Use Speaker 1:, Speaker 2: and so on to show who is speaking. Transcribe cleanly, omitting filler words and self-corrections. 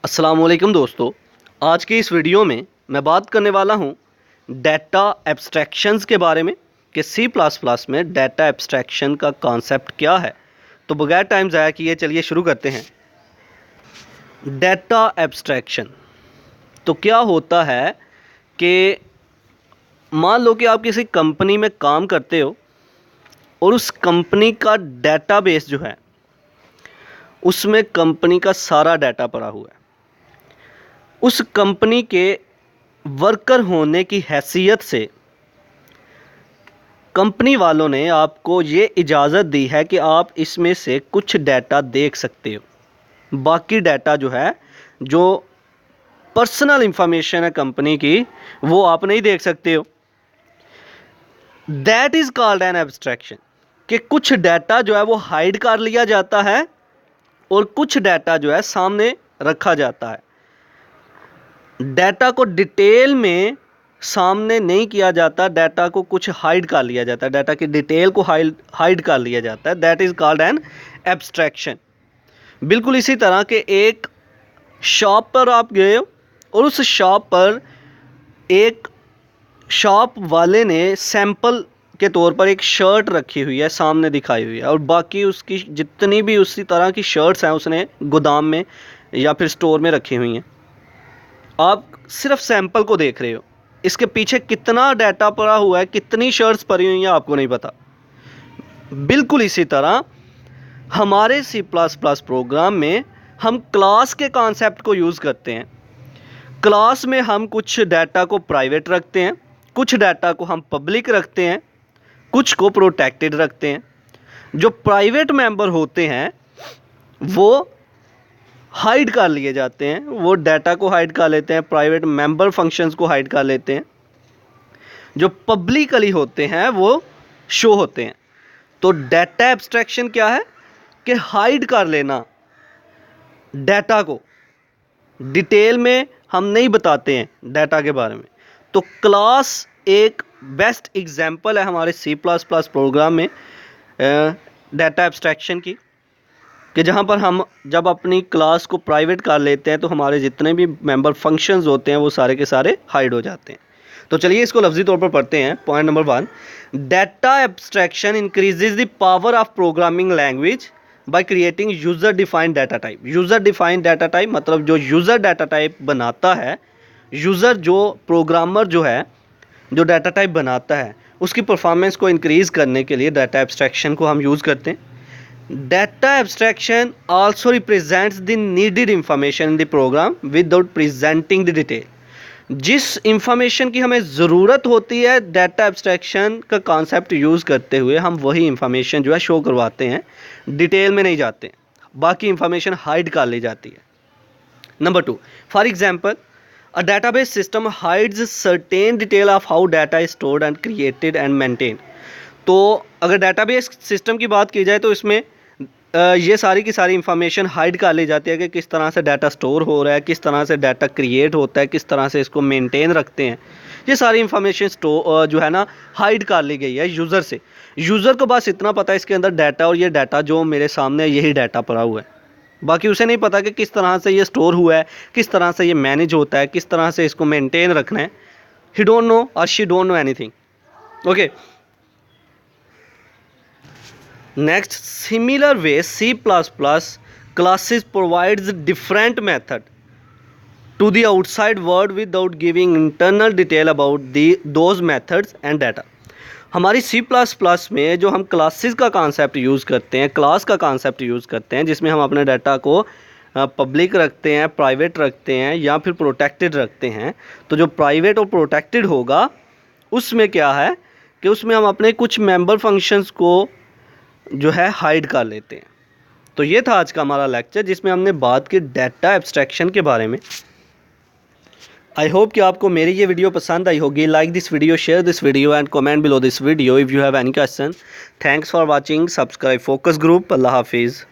Speaker 1: अस्सलामुअलैकुम दोस्तों, आज की इस वीडियो में मैं बात करने वाला हूं डाटा एब्स्ट्रैक्शंस के बारे में कि सी प्लस प्लस में डाटा एब्स्ट्रैक्शन का कॉन्सेप्ट क्या है। तो बगैर टाइम ज़ाया किए चलिए शुरू करते हैं। डाटा एब्स्ट्रैक्शन तो क्या होता है कि मान लो कि आप किसी कंपनी में काम करते हो और उस कंपनी का डेटाबेस जो है उसमें कंपनी का सारा डाटा पड़ा हुआ है। उस कंपनी के वर्कर होने की हैसियत से कंपनी वालों ने आपको ये इजाज़त दी है कि आप इसमें से कुछ डाटा देख सकते हो। बाकी डाटा जो है, जो पर्सनल इंफॉर्मेशन है कंपनी की, वो आप नहीं देख सकते हो। That is called an abstraction कि कुछ डाटा जो है वो हाइड कर लिया जाता है और कुछ डाटा जो है सामने रखा जाता है। डाटा को डिटेल में सामने नहीं किया जाता, डाटा को कुछ हाइड कर लिया जाता है, डाटा की डिटेल को हाइड कर लिया जाता है। That is called an abstraction. बिल्कुल इसी तरह के एक शॉप पर आप गए हो और उस शॉप पर एक शॉप वाले ने सैंपल के तौर पर एक शर्ट रखी हुई है, सामने दिखाई हुई है, और बाकी उसकी जितनी भी उसी तरह की शर्ट्स हैं उसने गोदाम में या फिर स्टोर में रखी हुई हैं। आप सिर्फ सैंपल को देख रहे हो, इसके पीछे कितना डाटा पड़ा हुआ है, कितनी शर्ट्स पड़ी हुई हैं, आपको नहीं पता। बिल्कुल इसी तरह हमारे सी प्लस प्लस प्रोग्राम में हम क्लास के कॉन्सेप्ट को यूज़ करते हैं। क्लास में हम कुछ डाटा को प्राइवेट रखते हैं, कुछ डाटा को हम पब्लिक रखते हैं, कुछ को प्रोटेक्टेड रखते हैं। जो प्राइवेट मेंबर होते हैं वो हाइड कर लिए जाते हैं, वो डाटा को हाइड कर लेते हैं, प्राइवेट मेंबर फंक्शंस को हाइड कर लेते हैं। जो पब्लिकली होते हैं वो शो होते हैं। तो डाटा एब्स्ट्रैक्शन क्या है कि हाइड कर लेना डाटा को, डिटेल में हम नहीं बताते हैं डाटा के बारे में। तो क्लास एक बेस्ट एग्जांपल है हमारे सी प्लस प्लस प्रोग्राम में डाटा एब्स्ट्रैक्शन की, कि जहाँ पर हम जब अपनी क्लास को प्राइवेट कर लेते हैं तो हमारे जितने भी मेंबर फंक्शंस होते हैं वो सारे के सारे हाइड हो जाते हैं। तो चलिए इसको लफ्जी तौर पर पढ़ते हैं। Point number 1, data abstraction increases the power of programming language by creating user defined data type. User defined data type मतलब जो यूज़र डाटा टाइप बनाता है, यूज़र जो प्रोग्रामर जो है जो डाटा टाइप बनाता है, उसकी परफॉर्मेंस को इंक्रीज़ करने के लिए डाटा एब्स्ट्रैक्शन को हम यूज़ करते हैं। Data abstraction also represents the needed information in the program without presenting the detail। जिस इंफॉर्मेशन की हमें ज़रूरत होती है डाटा एब्स्ट्रैक्शन का कॉन्सेप्ट यूज़ करते हुए हम वही इंफॉर्मेशन जो है शो करवाते हैं, डिटेल में नहीं जाते, बाकी इंफॉर्मेशन हाइड कर ली जाती है। Number 2, for example a database system hides certain detail of how data is stored and created and maintain. तो अगर डेटाबेस सिस्टम की बात की जाए तो इसमें ये सारी की सारी इंफॉर्मेशन हाइड कर ली जाती है कि किस तरह से डाटा स्टोर हो रहा है, किस तरह से डाटा क्रिएट होता है, किस तरह से इसको मेंटेन रखते हैं। ये सारी इंफॉर्मेशन जो है ना हाइड कर ली गई है यूज़र से। यूज़र को बस इतना पता है इसके अंदर डाटा, और ये डाटा जो मेरे सामने है यही डाटा पड़ा हुआ है। बाकी उसे नहीं पता कि किस तरह से ये स्टोर हुआ है, किस तरह से ये मैनेज होता है, किस तरह से इसको मेनटेन रखना है। ही डोंट नो और she don't know anything. Okay, next, similar way C++ classes provides different method to the outside world without giving internal detail about those methods and data। हमारी C++ में जो हम क्लासेस का concept use करते हैं, class का concept use करते हैं, जिसमें हम अपने डाटा को पब्लिक रखते हैं, प्राइवेट रखते हैं या फिर प्रोटेक्टेड रखते हैं। तो जो प्राइवेट और प्रोटेक्टेड होगा उसमें क्या है कि उसमें हम अपने कुछ मेंबर फंक्शंस को जो है हाइड कर लेते हैं। तो ये था आज का हमारा लेक्चर जिसमें हमने बात की डाटा एब्स्ट्रैक्शन के बारे में। आई होप कि आपको मेरी ये वीडियो पसंद आई होगी। Like this video, share this video and comment below this video if you have any question. Thanks for watching. Subscribe focus group. अल्लाह हाफिज़।